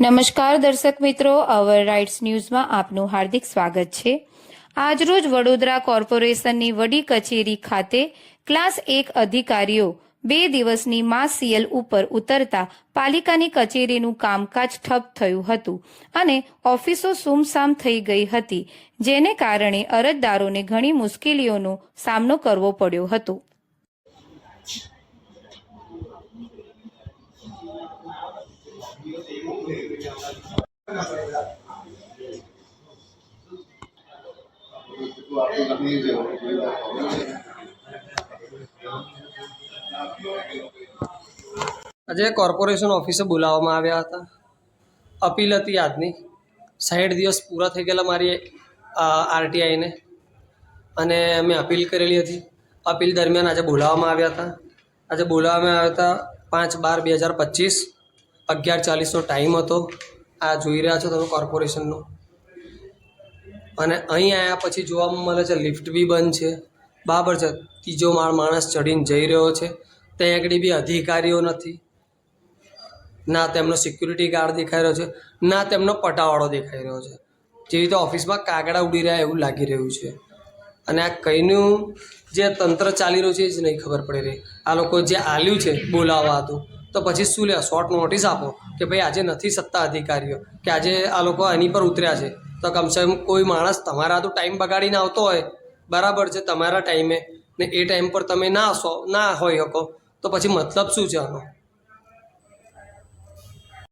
નમસ્કાર દર્શક મિત્રો, અવર રાઇટ્સ ન્યૂઝમાં આપનું હાર્દિક સ્વાગત છે। આજરોજ વડોદરા કોર્પોરેશનની વડી કચેરી ખાતે ક્લાસ 1 અધિકારીઓ 2 દિવસની માસ સીએલ ઉપર ઉતરતા પાલિકાની કચેરીનું કામકાજ ઠપ થયું હતું અને ઓફિસો સુમસામ થઈ ગઈ હતી, જેને કારણે અરજદારોને ઘણી મુશ્કેલીઓનો સામનો કરવો પડ્યો હતો। આજે કોર્પોરેશન ઓફિસે બોલાવવામાં આવ્યા હતા। અપીલ હતી આજની 60 દિવસ પૂરા થઈ ગયેલા મારી આરટીઆઈને, અને મેં અપીલ કરેલી હતી। અપીલ દરમિયાન આજે બોલાવવામાં આવ્યા હતા। આજે બોલાવવામાં આવ્યા હતા 5/12/2025, 11:40નો ટાઈમ હતો। આ જોઈ રહ્યા છો તમે કોર્પોરેશનનો। અને અહીં આવ્યા પછી જોવામાં મળે છે લિફ્ટ બી બંધ છે, બરાબર છે। ત્રીજો માળ માણસ ચડીને જઈ રહ્યો છે, ત્યાં આગળ બી અધિકારીઓ નથી, ના તેમનો સિક્યુરિટી ગાર્ડ દેખાઈ રહ્યો છે, ના તેમનો પટાવાળો દેખાઈ રહ્યો છે। જે રીતે ઓફિસમાં કાગડા ઉડી રહ્યા એવું લાગી રહ્યું છે। અને આ કંઈનું જે તંત્ર ચાલી રહ્યું છે એ જ નહીં ખબર પડી રહી। આ લોકો જે આલ્યું છે બોલાવવા હતું, તો પછી શું લે, શોર્ટ નોટિસ આપો કે ભાઈ આજે નથી સત્તા અધિકારીઓ, કે આજે આ લોકો આની પર ઉતર્યા છે, તો કમસે કમ કોઈ માણસ તમારા તો ટાઈમ બગાડીને આવતો હોય, બરાબર છે, તમારા ટાઈમે, ને એ ટાઈમ પર તમે ના હોય શકો, તો પછી મતલબ શું છે આનો?